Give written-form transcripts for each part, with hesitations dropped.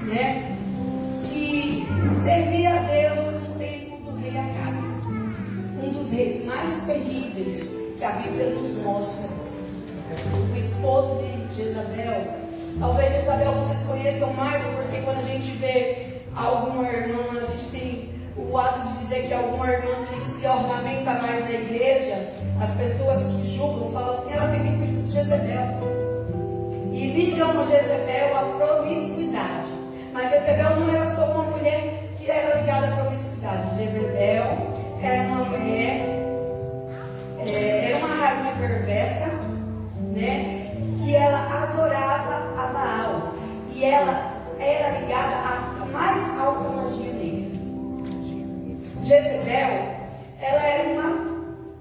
né, que servia a Deus no tempo do rei Acabe, um dos reis mais terríveis que a Bíblia nos mostra. O esposo de Jezabel, talvez Jezabel vocês conheçam mais, porque quando a gente vê alguma irmã, a gente tem o ato de dizer que alguma irmã que se ornamenta mais na igreja, as pessoas que julgam falam assim, ela tem o espírito de Jezabel. E ligam a Jezabel à promiscuidade. Mas Jezabel não era só uma mulher que era ligada à promiscuidade. Jezabel era uma mulher, era uma rainha perversa, né? Que ela adorava a Baal. E ela era ligada à mais alta magia negra. Jezabel, ela era uma,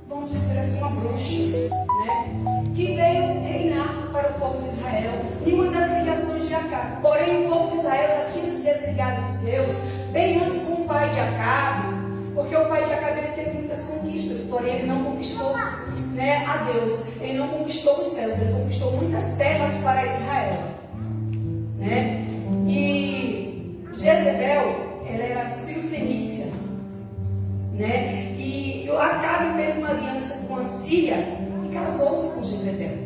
vamos dizer assim, uma bruxa, né? Que veio reinar para o povo de Israel em uma das ligações de Acabe. Porém, o povo de Israel já tinha se desligado de Deus bem antes com o pai de Acabe, porque o pai de Acabe ele teve muitas conquistas, porém ele não conquistou, né, a Deus. Ele não conquistou os céus, ele conquistou muitas terras para Israel, né? E Jezebel, ela era sírio-fenícia, né? E o Acabe fez uma aliança com a Síria e casou-se com Jezebel,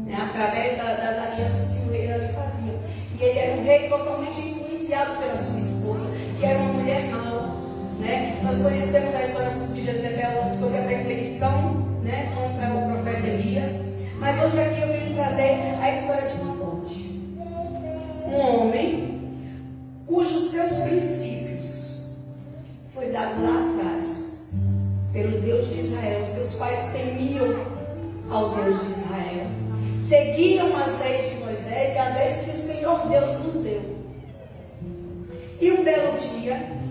né? Através das alianças que o rei ali fazia. E ele era um rei totalmente influenciado pela sua esposa, que era uma mulher mau, né? Nós conhecemos a história de Jezebel sobre a perseguição, né, contra o profeta Elias. Mas hoje aqui eu vim trazer a história de Nabote, um homem cujos seus princípios foi dado lá atrás pelo Deus de Israel. Seus pais temiam ao Deus de Israel, seguiam as leis de Moisés e as leis que o Senhor Deus nos deu. E um belo dia,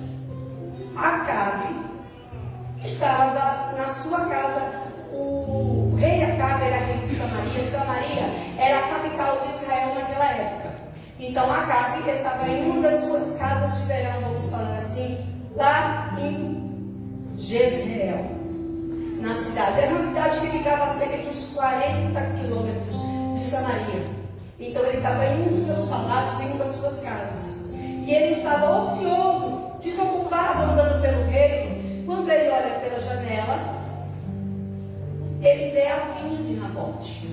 Acabe estava na sua casa. O rei Acabe era rei de Samaria. Samaria era a capital de Israel naquela época. Então Acabe estava em uma das suas casas de verão, vamos falar assim, lá em Jezreel, na cidade. Era uma cidade que ficava a cerca de uns 40 quilômetros de Samaria. Então ele estava em um dos seus palácios, em uma das suas casas. E ele estava ocioso, desocupado, andando pelo reino. Quando ele olha pela janela, ele vê a vinha de Nabote.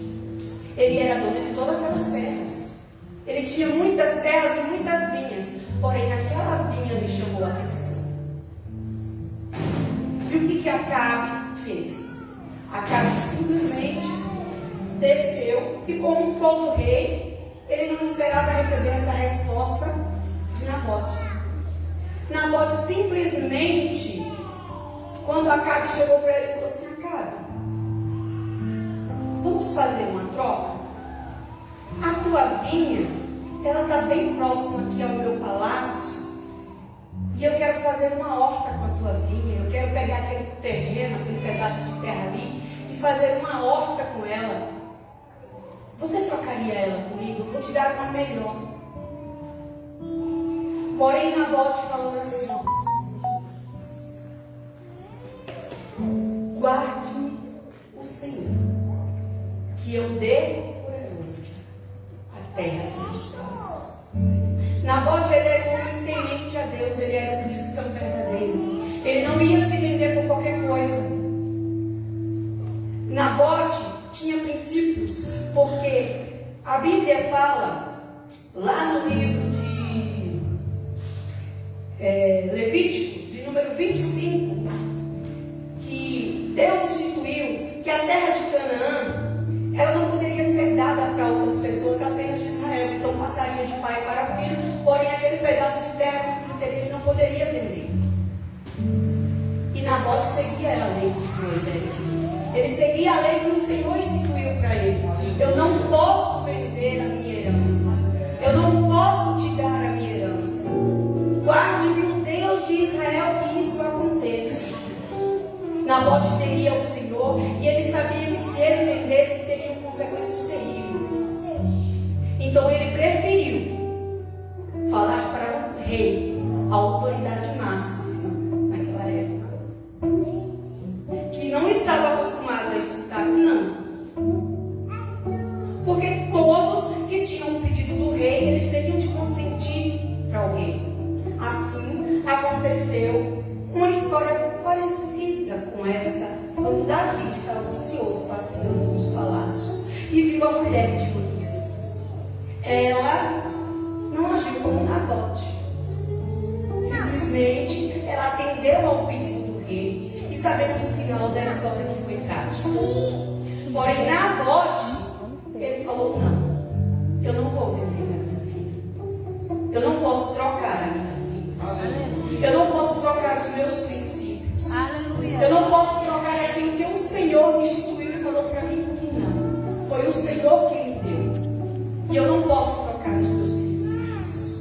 Ele era dono de todas aquelas terras. Ele tinha muitas terras e muitas vinhas. Porém, aquela vinha lhe chamou a atenção. E o que Acabe fez? Acabe simplesmente desceu e, como todo rei, ele não esperava receber essa resposta de Nabote. Nabote simplesmente, quando Acabe chegou para ele, falou assim: Acabe, vamos fazer uma troca? A tua vinha, ela está bem próxima aqui ao meu palácio, e eu quero fazer uma horta com a tua vinha. Eu quero pegar aquele terreno, aquele pedaço de terra ali, e fazer uma horta com ela. Você trocaria ela comigo? Eu vou te dar uma melhor. Porém, Nabote falou assim: guarde-me o Senhor, que eu dê por herança a terra que nos traz. Nabote, ele era um homem temente a Deus, ele era um cristão verdadeiro. Ele não ia se vender por qualquer coisa. Nabote tinha princípios, porque a Bíblia fala, lá no livro de Levíticos, de número 25, que Deus instituiu que a terra de Canaã, ela não poderia ser dada para outras pessoas, apenas de Israel. Então passaria de pai para filho, porém aquele pedaço de terra que o filho teria, ele não poderia vender. E Nabote seguia a lei de Moisés. Ele seguia a lei que o Senhor instituiu para ele. Eu não posso vender a minha herança. Eu não posso te dar a minha herança. Guarde-me o Deus de Israel que isso aconteça. Nabote temia o Senhor e ele sabia que se ele vendesse teriam consequências terríveis. Então ele preferiu falar para o rei, a autoridade máxima naquela época, que não estava acostumado a escutar não. Porque todos que tinham um pedido do rei, eles teriam de consentir aconteceu uma história parecida com essa, quando Davi estava ansioso passeando nos palácios e viu a mulher de Urias. Ela não agiu como Nabote. Simplesmente ela atendeu ao pedido do rei, e sabemos o final da história, que foi trágico. Porém, Nabote, ele falou: não, eu não vou vender a minha filha, eu não posso trocar a minha vida, eu não posso trocar os meus princípios, eu não posso trocar aquilo que o Senhor me instituiu e falou para mim que não. Foi o Senhor que me deu, e eu não posso trocar os meus princípios.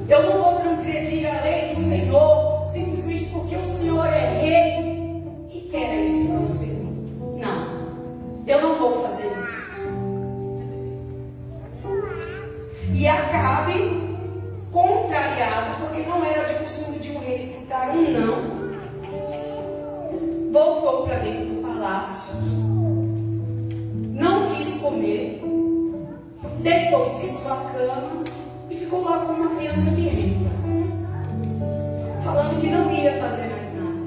Eu não vou transgredir a lei do Senhor simplesmente porque o Senhor é rei e quer isso para o Senhor. Não, eu não vou fazer isso. E Acabe, contrariado, porque não era de costume de um rei escutar um não, voltou para dentro do palácio, não quis comer, deitou-se em sua cama e ficou lá como uma criança birrenta, falando que não ia fazer mais nada.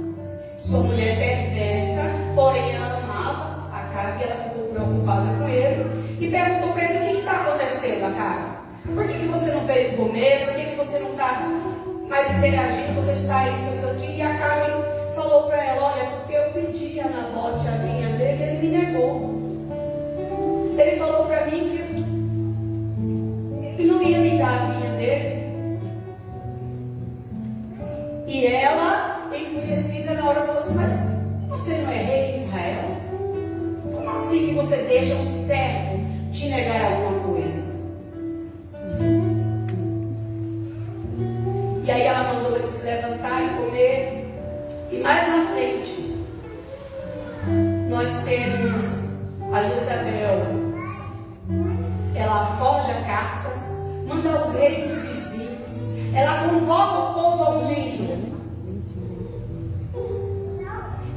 Sua mulher perversa, porém ela amava Acabe, ela ficou preocupada com ele e perguntou para ele: o que está acontecendo, Acabe? Por que você não veio comer? Por que você não está mais interagindo? Você está aí no seu cantinho? E Acabe falou para ela: olha, porque eu pedi a Nabote a vinha dele, ele me negou. Ele falou para mim que ele não ia me dar a vinha dele. E ela, enfurecida na hora, falou assim: mas você não é rei de Israel? Como assim que você deixa um servo te negar alguma coisa? E aí ela mandou ele se levantar e comer. E mais na frente, nós temos a Jezabel. Ela forja cartas, manda aos reis dos vizinhos, ela convoca o povo a um jejum.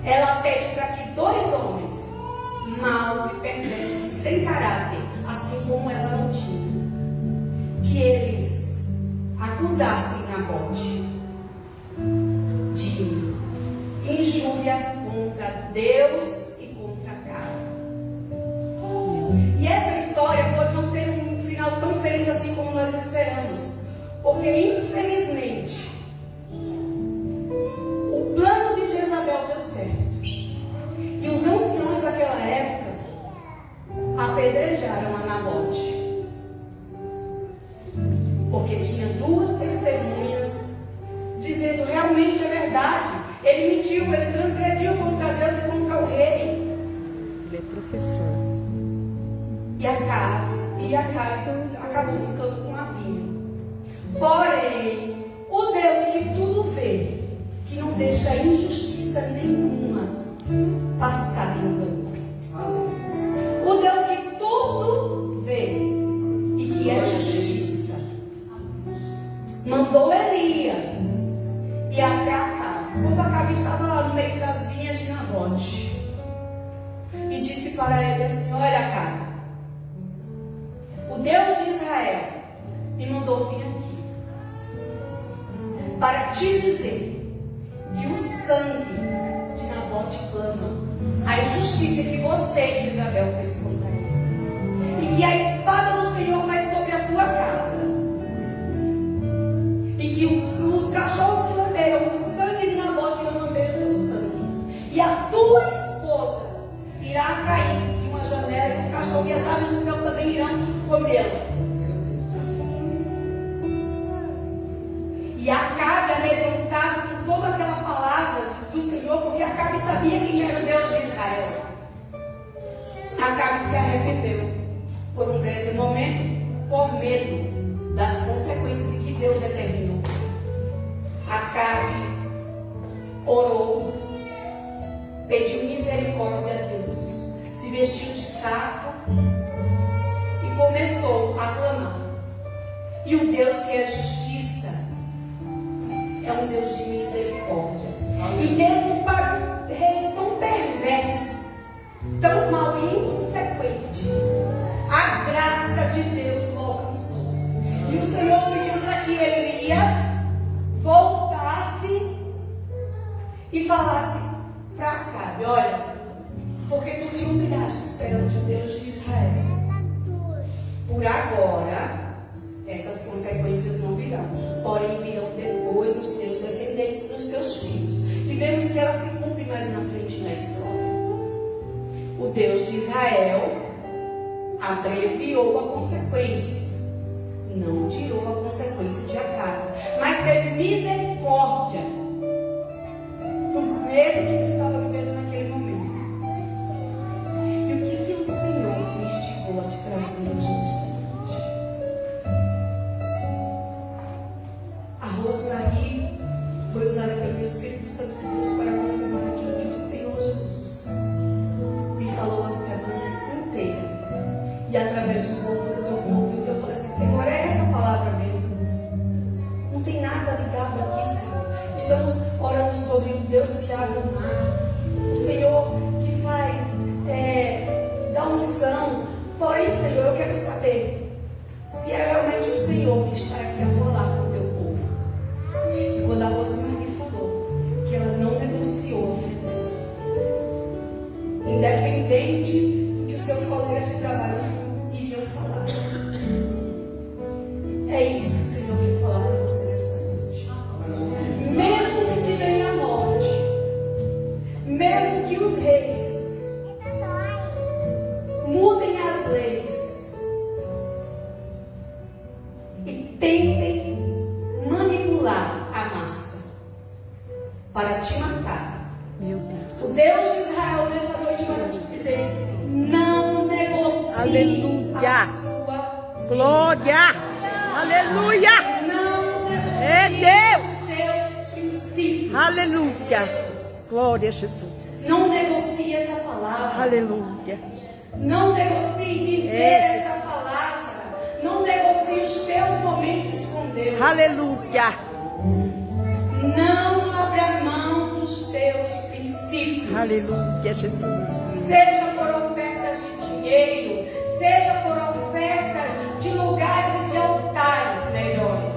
Ela pede para que 2 homens maus e perversos, sem caráter, assim como ela não tinha, que eles acusassem Nabote de injúria contra Deus e contra Acabe. E essa história pode não ter um final tão feliz assim como nós esperamos, porque infelizmente o plano de Jezabel deu certo, e os anciãos daquela época apedrejaram a Nabote, porque tinha 2 testemunhas dizendo: realmente é verdade, ele mentiu, ele transgrediu contra Deus e contra o rei. Ele é professor. E Acabe acabou ficando com a vinha. Porém, o Deus que tudo vê, que não deixa injustiça nenhuma passar em branco, o Deus que tudo vê e que é justiça, mandou Elias e até Acabe, quando Acabe estava lá no meio das vinhas de Nabote, e disse para ele assim: olha, Acabe, o Deus de Israel me mandou vir aqui para te dizer que o sangue de Nabote clama a injustiça que você, Jezabel, fez contra ele, e que a espada do Senhor vai sobre a tua casa, e que os cachorros que lamberam o sangue de Nabote irão lamber o teu sangue, e a tua esposa irá cair de uma janela, e os cachorros e as aves do céu também irão comê-la. E Acabe, amedrontado com toda aquela palavra do Senhor, porque Acabe sabia quem era o Deus de Israel, Acabe se arrependeu por um breve momento, por medo das consequências de que Deus determinou. Acabe orou, pediu misericórdia a Deus, se vestiu de saco e começou a clamar. E o Deus que é justiça é um Deus de misericórdia. E mesmo para um rei tão perverso, tão mau e inconsequente, a graça de Deus o alcançou. E o Senhor pediu para que Elias voltasse falasse para Acabe: olha, porque tu te humilhaste perante o Deus de Israel, por agora essas consequências não virão, porém virão depois nos teus descendentes, nos teus filhos. E vemos que ela se cumpre mais na frente na história. O Deus de Israel abreviou a consequência, não tirou a consequência de Acabe, mas teve misericórdia do medo que ele estava vivendo naquele momento. E o que o Senhor me instigou a te trazer hoje nesta noite? A Rosemarie foi usada pelo Espírito Santo de Deus para confirmar aquilo que o Senhor Jesus me falou a semana inteira. E através dos louvores eu vou ouvir, eu falei assim: Senhor, é essa palavra mesmo. Não tem nada ligado aqui, Senhor. Estamos orando sobre o Deus que abre o mar, o Senhor que faz da unção. Porém, Senhor, eu quero saber se é realmente o Senhor que está aqui a falar com o teu povo. E quando a Rosemarie me falou que ela não negociou a fé dela, independente do que os seus colegas de trabalho iriam falar, é isso que o Senhor quer falar para você nessa noite. Mesmo que te venha a morte, mesmo que os reis mudem as leis e tentem manipular a massa para te matar, Meu Deus. o Deus de Israel nessa noite vai te dizer: não negocie Aleluia. a sua Glória. Aleluia. Não É negocie Deus. os seus princípios. Aleluia. Glória a Jesus. Não negocie essa palavra. Aleluia. Não negocie viver essa palavra. Não negocie os teus momentos com Deus. Aleluia. Não abra mão dos teus princípios. Aleluia, Jesus. Seja por ofertas de dinheiro, seja por ofertas de lugares e de altares melhores.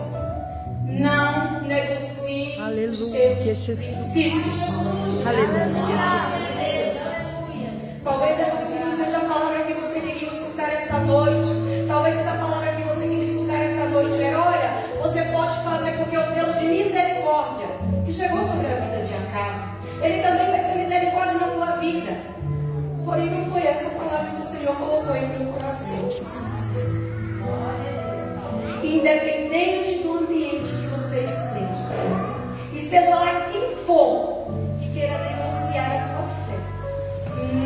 Não negocie os Aleluia, teus Jesus. princípios. Aleluia, Jesus. Talvez essa não seja a palavra que você queria escutar essa noite. Talvez essa palavra que você queria escutar essa noite é: olha, você pode fazer porque o Deus de misericórdia que chegou sobre a vida de Acabe, Ele também vai ser misericórdia na tua vida. Porém, não foi essa palavra que o Senhor colocou em meu coração. Jesus. Independente do ambiente que você esteja, e seja lá quem for que queira negociar a tua fé,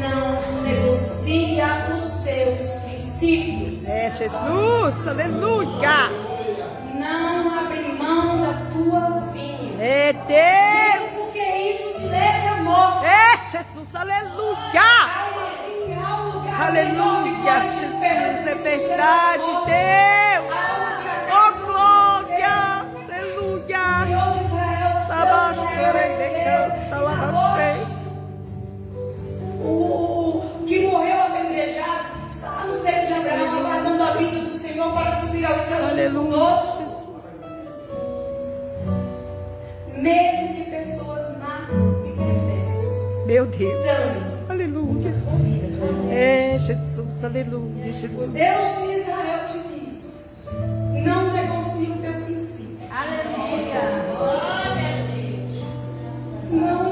não negocia os teus princípios. É Jesus. Aleluia. Não abre mão da tua vinha. É Deus. Mesmo que isso te leve à morte. É Jesus. Aleluia. Há uma vinha, há um lugar melhor de Aleluia, glória te esperando. Jesus. É verdade, Deus. Oh, glória. Aleluia. Senhor de Israel, o que morreu apedrejado está lá no seio de Abraão, aguardando a vinda do Senhor para subir aos céus Aleluia, conosco. Jesus. Mesmo que pessoas más e perversas Meu Deus. também. Aleluia. É Jesus. Aleluia, O Jesus. Deus de Israel te diz: não negocie o teu princípio. Não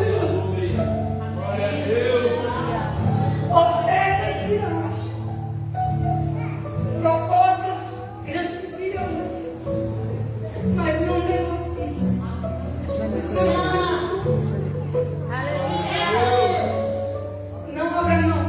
negocie. Ofertas virão. Propostas grandes virão. Mas não negocie. Não abra mão.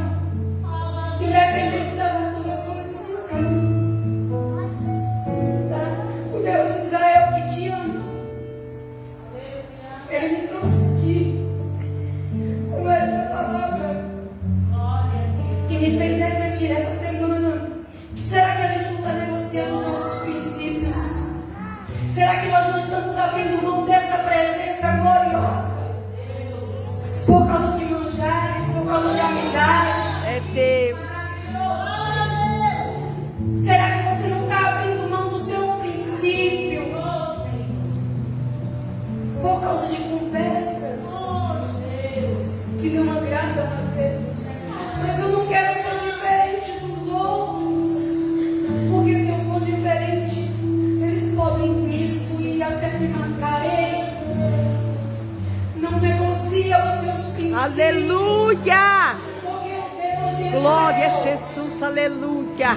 ensina. Aleluia. Porque o Deus de Glória a Israel, Jesus. Aleluia.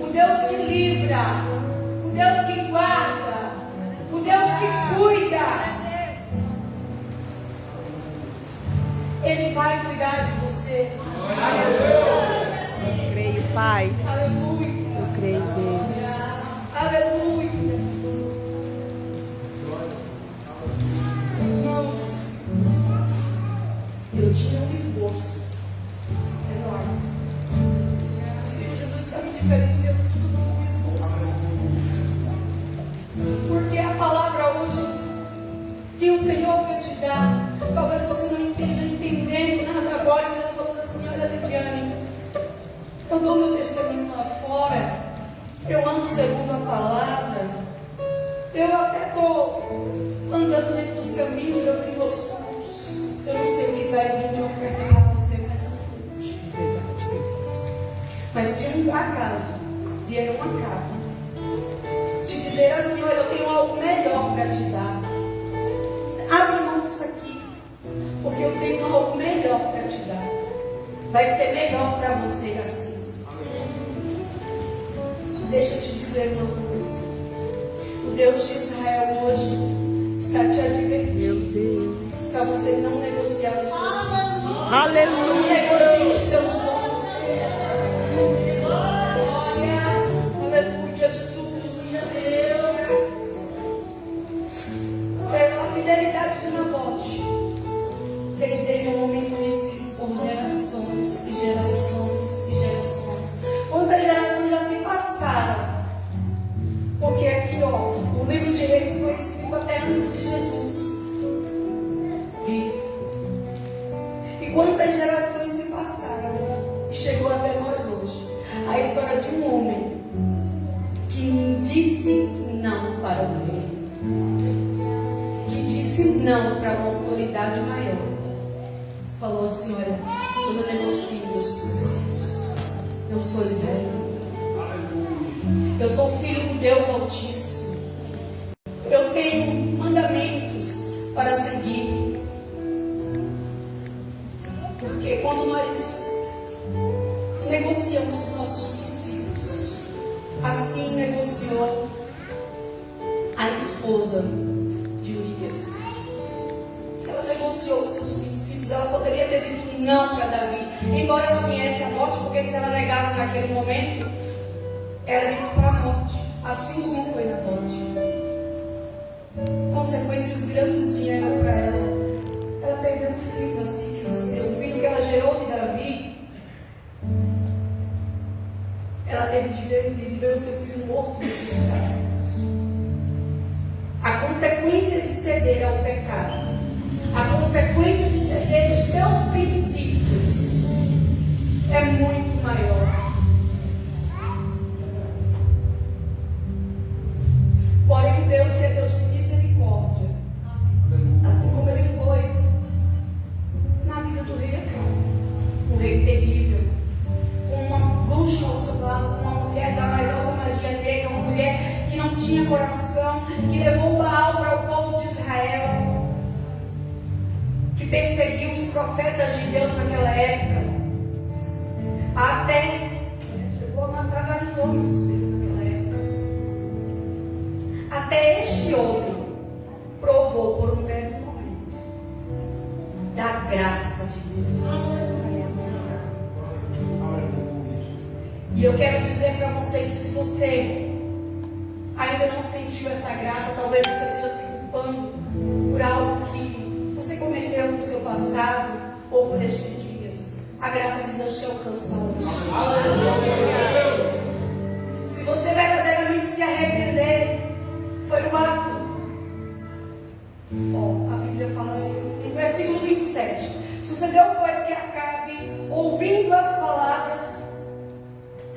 o Deus que livra, o Deus que guarda, o Deus que cuida, Ele vai cuidar de você. Eu creio, Pai. Aleluia. Eu creio, Deus. Aleluia. Irmãos, eu tinha um esboço enorme. O Senhor Jesus está me diferenciando tudo do esboço. Porque a palavra hoje que o Senhor quer te dar, talvez você não esteja entendendo nada agora. Já falou assim: olha, Lidiane, eu dou meu testemunho lá fora, eu ando segundo a palavra, eu até estou andando dentro dos caminhos, eu vi meus frutos, eu não sei o que vai vir de oferta para você nessa noite. Mas se um acaso vier uma carta te dizer assim: olha, eu tenho algo melhor para te dar, abre mão disso aqui, porque eu tenho algo melhor para te dar, vai ser melhor para você assim. Deixa eu te dizer uma coisa: o Deus de Israel hoje está te advertindo para você não negociar os seus princípios. Não Aleluia. negocie os seus dons. Aleluia, Jesus. A fidelidade de Nabote fez dele um homem conhecido por gerações e gerações e gerações. Quantas gerações já se passaram? Porque aqui, ó, o livro de Reis foi escrito até antes de Jesus vir. E quantas gerações se passaram e chegou até nós hoje? A história de um homem que disse não para o rei, que disse não para uma autoridade maior. Falou assim: olha, eu não negocio meus princípios. Eu sou Israel. Eu sou filho do Deus Altíssimo. Eu tenho mandamentos para seguir. Porque quando nós negociamos os nossos princípios, assim negociou a esposa de Urias. Ela negociou os seus princípios. Ela poderia ter dito não para Davi, embora ela viesse à morte, porque se ela negasse naquele momento, ela ia para a morte, assim como foi na morte. Consequências grandes vieram para ela. Ela perdeu um filho assim que nasceu, o filho que ela gerou de Davi. Ela teve de ver o seu filho morto nos seus braços. A consequência de ceder ao pecado, a consequência de ceder os teus princípios é muito maior. Porém, Deus que é Deus de misericórdia, assim como Ele foi na vida do rei Acabe, um rei terrível, com uma bruxa ao seu lado, uma mulher da mais alta magia negra, uma mulher que não tinha coração, que levou Baal para o povo de Israel, que perseguiu os profetas de Deus naquela época, até chegou a matar vários homens de Deus naquela época. Até este homem provou por um breve momento da graça de Deus. E eu quero dizer para você que se você ainda não sentiu essa graça, talvez você esteja se culpando por algo que você cometeu no seu passado ou por estes dias. A graça de Deus te alcança hoje. Se você verdadeiramente se arrepender, foi o ato. A Bíblia fala assim, no versículo 27. Sucedeu, pois, que Acabe, ouvindo as palavras,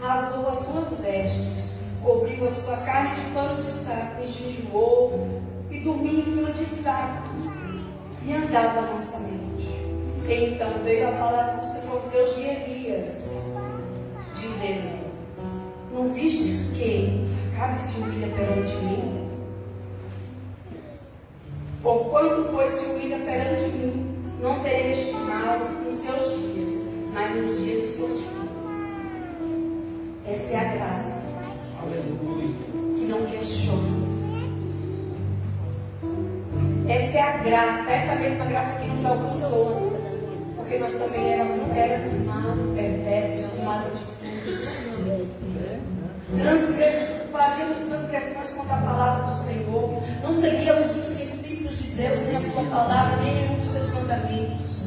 rasgou as suas vestes, cobriu a sua carne de pano de saco, e jejuou, e dormia em cima de sacos, e andava mansamente. Então veio a palavra do Senhor Deus de Elias, dizendo: não vistes que Acabe se humilha perante mim? Porquanto, pois, se humilha perante mim, não terei este mal nos seus dias, mas nos dias dos seus filhos. Essa é a graça. Aleluia. Que não questiona. Essa é a graça, essa mesma graça que nos alcançou. Porque nós também éramos más e perversos, com más atitudes. Fazíamos transgressões contra a palavra do Senhor. Não seguíamos os princípios de Deus, nem a sua palavra, nem nenhum dos seus mandamentos.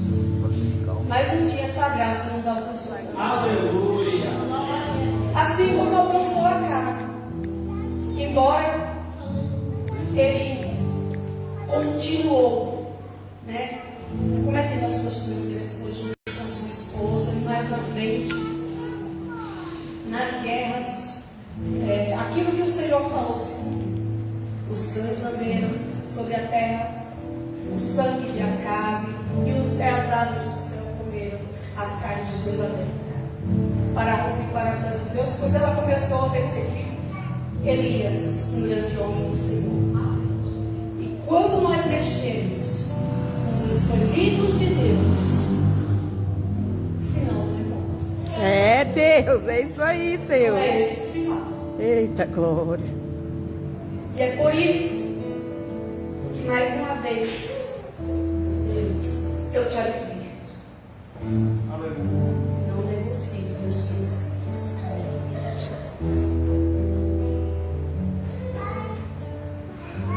Mas um dia essa graça nos alcançou. Aleluia. Assim como alcançou a carne. Embora ele continuou, né, cometendo as suas transgressões junto com a sua esposa, e mais na frente, nas guerras, aquilo que o Senhor falou se cumpriu. Os cães lamberam sobre a terra o sangue de Acabe, e as aves do céu comeram as carnes de Deus para a honra e para a glória de Deus, pois ela começou a perseguir Elias, um grande homem do Senhor. E quando nós mexemos com os escolhidos de Deus, o final não é bom. É Deus, é isso aí, Senhor. Não é esse o final. Eita glória. E é por isso que, mais uma vez, eu te advirto. Aleluia. Não negocie os teus princípios.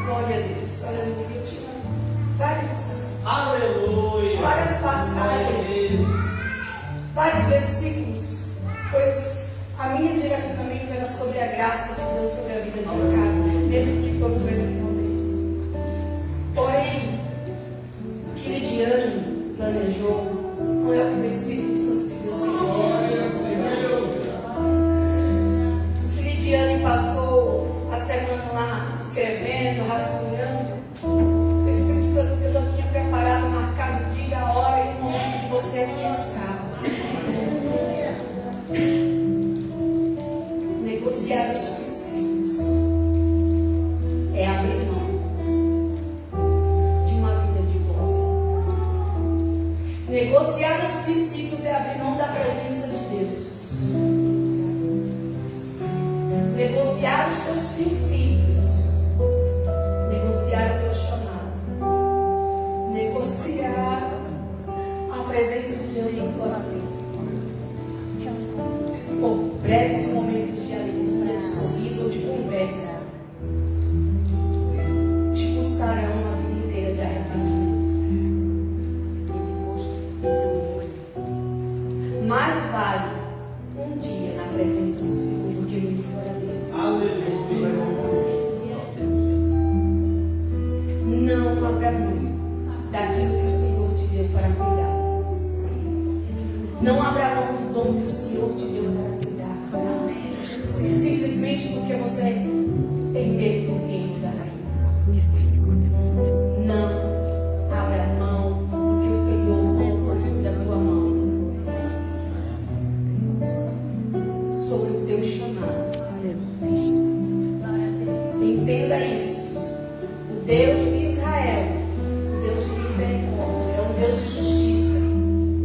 Glória a Deus. Aleluia. Eu tinha Aleluia. várias passagens, vários versículos, pois a minha direcionamento era sobre a graça de Deus, sobre a vida de Acabe, mesmo que por um breve momento. Porém, o que Lidiane planejou não é o que o Espírito Santo de Deus quer. O que Lidiane passou a semana lá escrevendo, rascunhando, o Espírito Santo de Deus já tinha preparado, marcado o dia, a hora e o momento que você aqui estava. Negociar os princípios é abrir mão de uma vida de glória. Negociar os princípios é abrir mão da presença de Deus. Negociar os teus princípios, negociar o teu chamado, negociar a presença de Deus na tua vida. Por breves momentos de alegria, de sorriso ou de conversa, te custarão uma vida inteira de arrependimento. Mais vale um dia na presença do Senhor do que mil fora deles. Aleluia. Não abra mão daquilo que o Senhor te deu para cuidar. Não abra mão do dom que o Senhor te deu para cuidar. Simplesmente porque você tem medo do reino da rainha. Não abra mão do que o Senhor colocou sobre a tua mão, sobre o teu chamado. Entenda isso. O Deus de Israel, o Deus de misericórdia, é um Deus de justiça.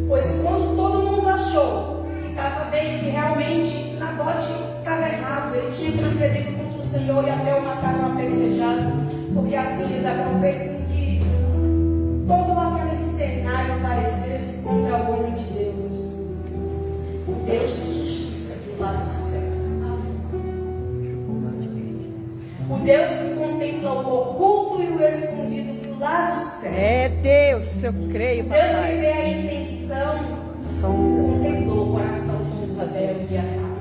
Pois quando todo mundo achou que estava bem, que realmente Nabote estava errado, ele tinha transgredido contra o Senhor e até o mataram apedrejado, porque assim Jezabel fez com que todo aquele cenário aparecesse contra o homem de Deus. O Deus de justiça do lado do céu. O Deus que contempla o oculto e o escondido do lado do céu. É Deus, eu creio, Deus que papai. vê a intenção, confrontou o coração de Jezabel e de Acabe.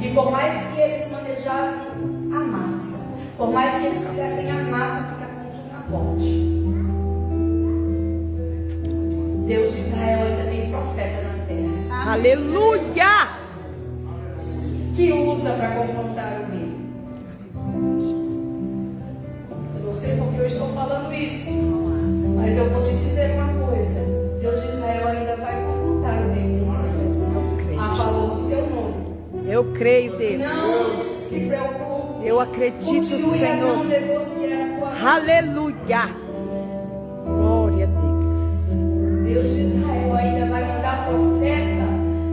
E por mais que eles manejassem a massa, por mais que eles fizessem a massa ficar contra o Nabote, Deus de Israel ainda tem profeta na terra Aleluia! que usa para confrontar o rei. Eu não sei porque eu estou falando isso, mas eu vou te dizer uma coisa: Deus de Israel ainda vai confrontar o rei a favor do seu nome. Eu creio, Deus. Não se preocupe. Eu acredito, Continue a não Senhor. negociar a tua vida. Aleluia! Deus de Israel ainda vai mandar profeta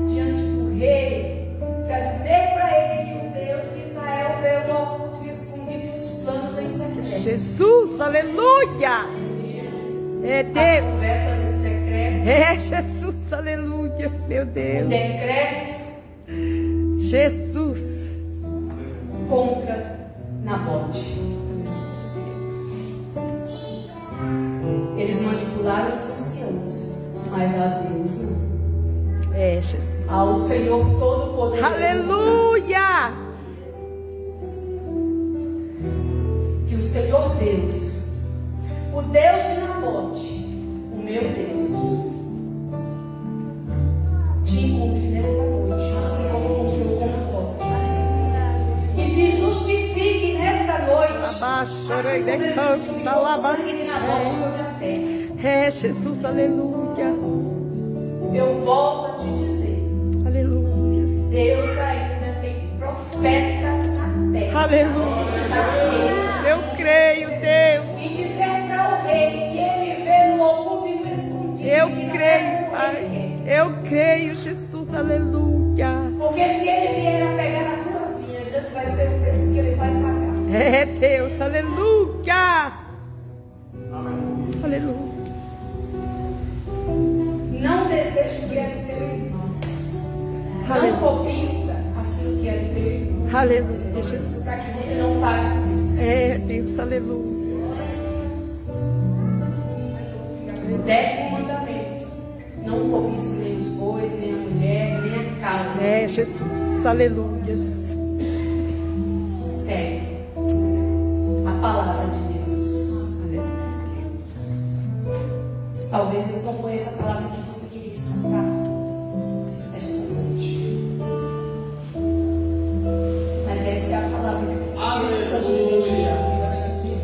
diante do rei para dizer para ele que o Deus de Israel veio no oculto e escondido e os planos em secreto. Jesus, aleluia. É As Deus. conversas em secreto, É Jesus, aleluia. Meu o Deus. decreto Jesus. contra Nabote. Eles manipularam os anciãos, mas a Deus não. É Jesus. Ao Senhor Todo-Poderoso. Aleluia. Que o Senhor Deus, o Deus de Nabote, o meu Deus, te encontre nesta noite, assim como encontrou com Nabote. E te justifique nesta noite, Abaixo, assim como ele justificou o sangue de Nabote sobre a terra. É Jesus, aleluia. Eu volto a te dizer, Aleluia. Deus ainda tem profeta na terra. Aleluia, Jesus. Eu creio, Deus. E dizer para o rei que ele vê no oculto e no escondido. Eu que não creio, é como Pai. ele quer. Eu creio, Jesus, aleluia. Porque se ele vier a pegar na tua vida, vai ser o preço que ele vai pagar. É Deus, aleluia. Aleluia. Aleluia. Não deseja o que é do teu irmão. Não Aleluia. cobiça aquilo que é do teu irmão. Aleluia, Jesus. Para que você não pague por isso. É Deus, aleluia. O 10º mandamento. Não cobiça nem os bois, nem a mulher, nem a casa. É Jesus, aleluia. Segue a palavra de Deus. Talvez isso não foi essa palavra que você queria escutar esta noite. Mas essa é a palavra que o Espírito Santo de Deus te vai te dizer.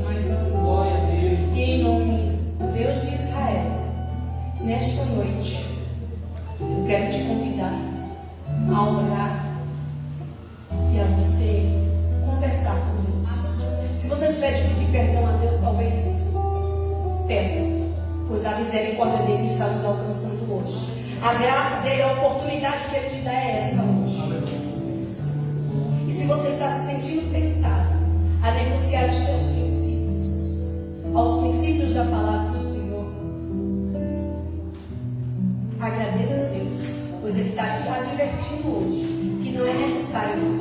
Glória a Deus. E em nome do Deus de Israel, nesta noite, eu quero te convidar a orar e a você conversar com Deus. Se você tiver de pedir perdão a Deus, talvez peça. Pois a misericórdia dele está nos alcançando hoje. A graça dele, a oportunidade que ele te dá é essa hoje. E se você está se sentindo tentado a negociar os seus princípios, aos princípios da palavra do Senhor, agradeça a Deus, pois ele está te advertindo hoje que não é necessário você